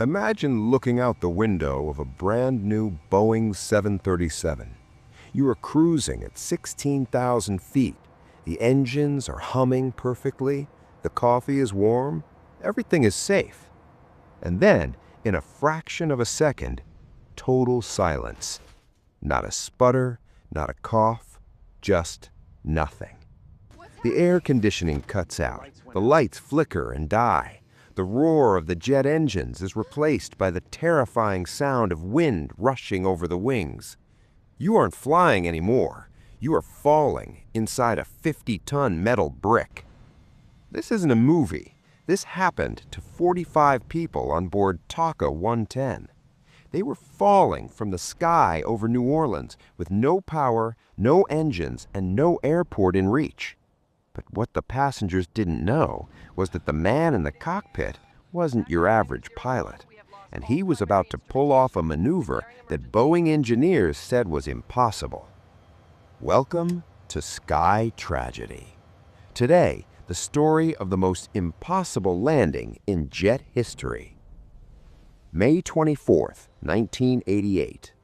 Imagine looking out the window of a brand new Boeing 737. You are cruising at 16,000 feet. The engines are humming perfectly. The coffee is warm. Everything is safe. And then, in a fraction of a second, total silence. Not a sputter, not a cough, just nothing. The air conditioning cuts out. The lights flicker and die. The roar of the jet engines is replaced by the terrifying sound of wind rushing over the wings. You aren't flying anymore. You are falling inside a 50-ton metal brick. This isn't a movie. This happened to 45 people on board TACA 110. They were falling from the sky over New Orleans with no power, no engines, and no airport in reach. But what the passengers didn't know was that the man in the cockpit wasn't your average pilot, and he was about to pull off a maneuver that Boeing engineers said was impossible. Welcome to Sky Tragedy. Today, the story of the most impossible landing in jet history. May 24th, 1988.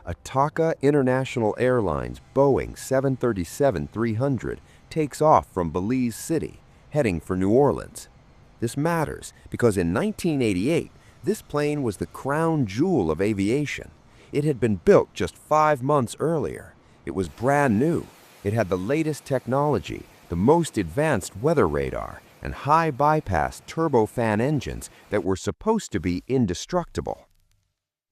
A TACA International Airlines Boeing 737-300 takes off from Belize City, heading for New Orleans. This matters because in 1988, this plane was the crown jewel of aviation. It had been built just 5 months earlier. It was brand new. It had the latest technology, the most advanced weather radar, and high bypass turbofan engines that were supposed to be indestructible.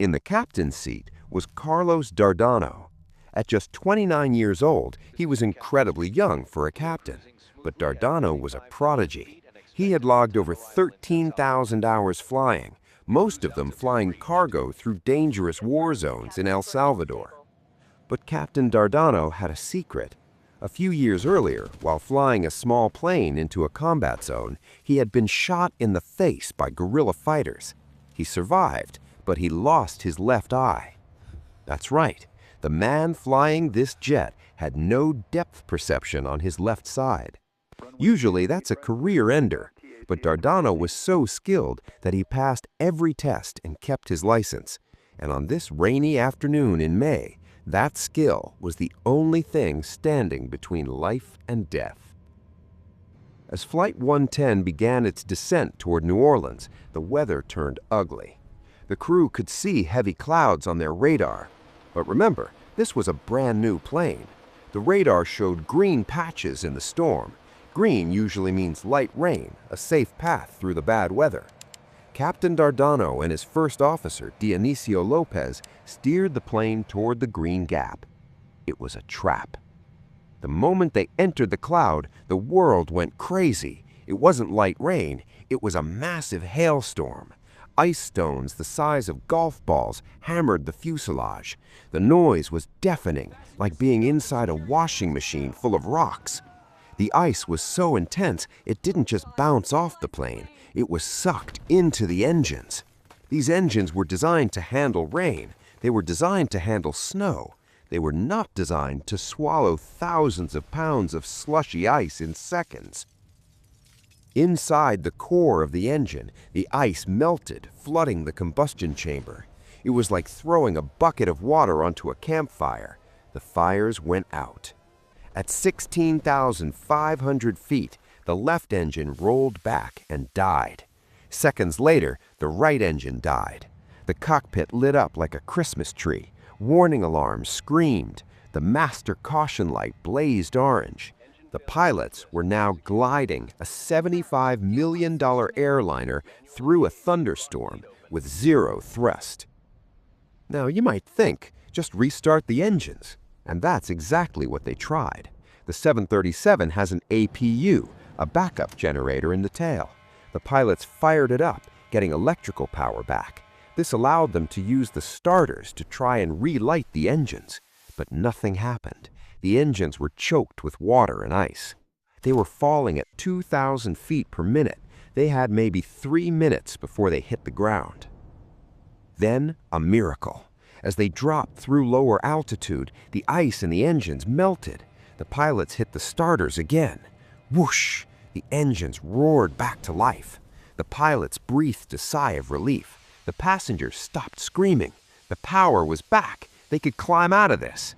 In the captain's seat was Carlos Dardano. At just 29 years old, he was incredibly young for a captain, but Dardano was a prodigy. He had logged over 13,000 hours flying, most of them flying cargo through dangerous war zones in El Salvador. But Captain Dardano had a secret. A few years earlier, while flying a small plane into a combat zone, he had been shot in the face by guerrilla fighters. He survived, but he lost his left eye. That's right. The man flying this jet had no depth perception on his left side. Usually that's a career ender, but Dardano was so skilled that he passed every test and kept his license. And on this rainy afternoon in May, that skill was the only thing standing between life and death. As Flight 110 began its descent toward New Orleans, the weather turned ugly. The crew could see heavy clouds on their radar. But remember, this was a brand new plane. The radar showed green patches in the storm. Green usually means light rain, a safe path through the bad weather. Captain Dardano and his first officer, Dionisio Lopez, steered the plane toward the green gap. It was a trap. The moment they entered the cloud, the world went crazy. It wasn't light rain, it was a massive hailstorm. Ice stones the size of golf balls hammered the fuselage. The noise was deafening, like being inside a washing machine full of rocks. The ice was so intense, it didn't just bounce off the plane, it was sucked into the engines. These engines were designed to handle rain. They were designed to handle snow. They were not designed to swallow thousands of pounds of slushy ice in seconds. Inside the core of the engine, the ice melted, flooding the combustion chamber. It was like throwing a bucket of water onto a campfire. The fires went out. At 16,500 feet, the left engine rolled back and died. Seconds later, the right engine died. The cockpit lit up like a Christmas tree. Warning alarms screamed. The master caution light blazed orange. The pilots were now gliding a $75 million airliner through a thunderstorm with zero thrust. Now you might think, just restart the engines. And that's exactly what they tried. The 737 has an APU, a backup generator in the tail. The pilots fired it up, getting electrical power back. This allowed them to use the starters to try and relight the engines. But nothing happened. The engines were choked with water and ice. They were falling at 2,000 feet per minute. They had maybe 3 minutes before they hit the ground. Then, a miracle. As they dropped through lower altitude, the ice in the engines melted. The pilots hit the starters again. Whoosh! The engines roared back to life. The pilots breathed a sigh of relief. The passengers stopped screaming. The power was back. They could climb out of this.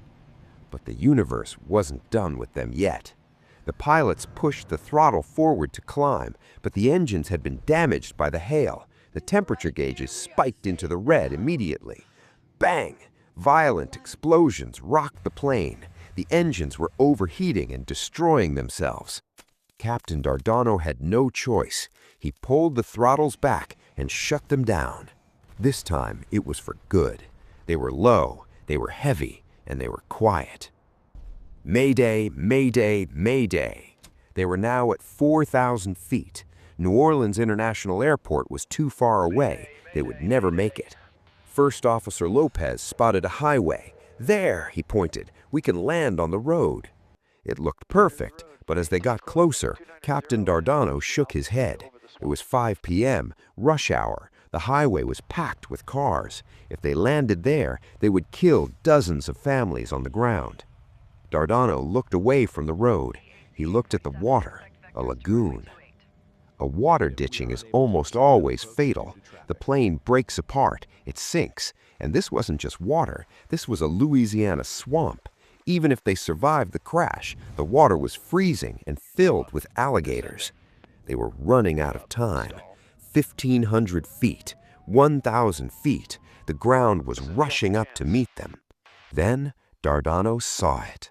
But the universe wasn't done with them yet. The pilots pushed the throttle forward to climb, but the engines had been damaged by the hail. The temperature gauges spiked into the red immediately. Bang! Violent explosions rocked the plane. The engines were overheating and destroying themselves. Captain Dardano had no choice. He pulled the throttles back and shut them down. This time, it was for good. They were low, they were heavy, and they were quiet. Mayday, mayday, mayday. They were now at 4,000 feet. New Orleans International Airport was too far away. They would never make it. First Officer Lopez spotted a highway. There, he pointed, we can land on the road. It looked perfect, but as they got closer, Captain Dardano shook his head. It was 5 p.m., rush hour. The highway was packed with cars. If they landed there, they would kill dozens of families on the ground. Dardano looked away from the road. He looked at the water, a lagoon. A water ditching is almost always fatal. The plane breaks apart, it sinks, and this wasn't just water, this was a Louisiana swamp. Even if they survived the crash, the water was freezing and filled with alligators. They were running out of time. 1,500 feet, 1,000 feet, the ground was rushing up to meet them. Then Dardano saw it.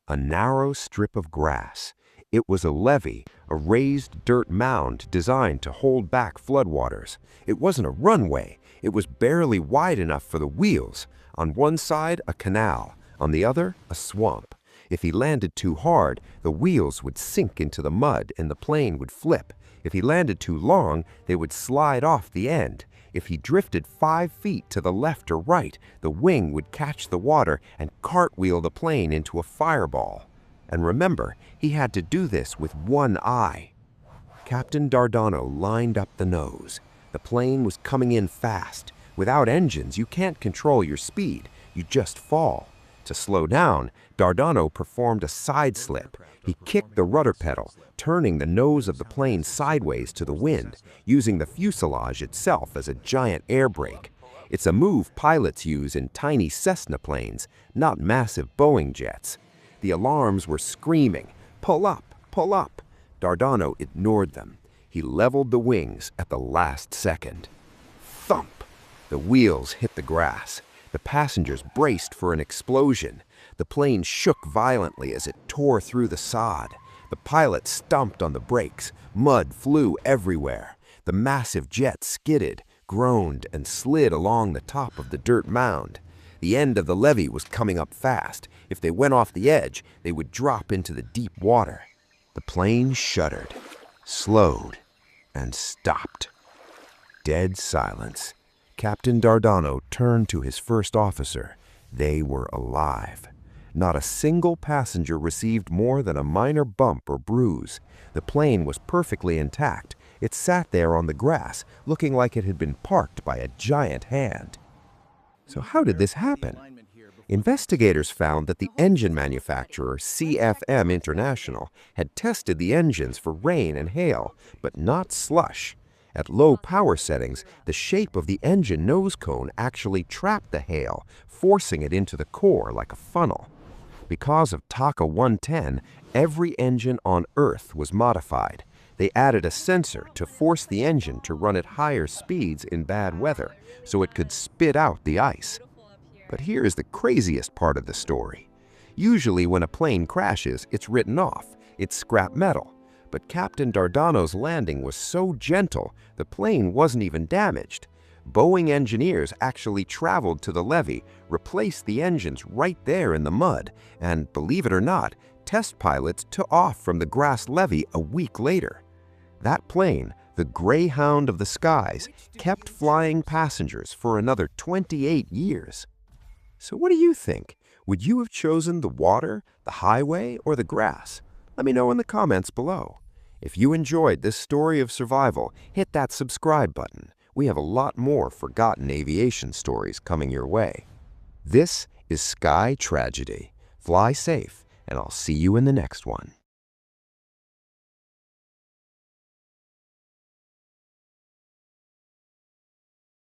A narrow strip of grass. It was a levee, a raised dirt mound designed to hold back floodwaters. It wasn't a runway. It was barely wide enough for the wheels. On one side, a canal. On the other, a swamp. If he landed too hard, the wheels would sink into the mud and the plane would flip. If he landed too long, they would slide off the end. If he drifted 5 feet to the left or right, the wing would catch the water and cartwheel the plane into a fireball. And remember, he had to do this with one eye. Captain Dardano lined up the nose. The plane was coming in fast. Without engines, you can't control your speed. You just fall. To slow down, Dardano performed a sideslip. He kicked the rudder pedal, turning the nose of the plane sideways to the wind, using the fuselage itself as a giant air brake. It's a move pilots use in tiny Cessna planes, not massive Boeing jets. The alarms were screaming, "Pull up, pull up!" Dardano ignored them. He leveled the wings at the last second. Thump! The wheels hit the grass. The passengers braced for an explosion. The plane shook violently as it tore through the sod. The pilot stomped on the brakes. Mud flew everywhere. The massive jet skidded, groaned, and slid along the top of the dirt mound. The end of the levee was coming up fast. If they went off the edge, they would drop into the deep water. The plane shuddered, slowed, and stopped. Dead silence. Captain Dardano turned to his first officer. They were alive. Not a single passenger received more than a minor bump or bruise. The plane was perfectly intact. It sat there on the grass, looking like it had been parked by a giant hand. So how did this happen? Investigators found that the engine manufacturer, CFM International, had tested the engines for rain and hail, but not slush. At low power settings, the shape of the engine nose cone actually trapped the hail, forcing it into the core like a funnel. Because of TACA 110, every engine on Earth was modified. They added a sensor to force the engine to run at higher speeds in bad weather, so it could spit out the ice. But here is the craziest part of the story. Usually when a plane crashes, it's written off. It's scrap metal. But Captain Dardano's landing was so gentle, the plane wasn't even damaged. Boeing engineers actually traveled to the levee, replaced the engines right there in the mud, and believe it or not, test pilots took off from the grass levee a week later. That plane, the Greyhound of the skies, kept flying passengers for another 28 years. So what do you think? Would you have chosen the water, the highway, or the grass? Let me know in the comments below. If you enjoyed this story of survival, hit that subscribe button. We have a lot more forgotten aviation stories coming your way. This is Sky Tragedy. Fly safe, and I'll see you in the next one.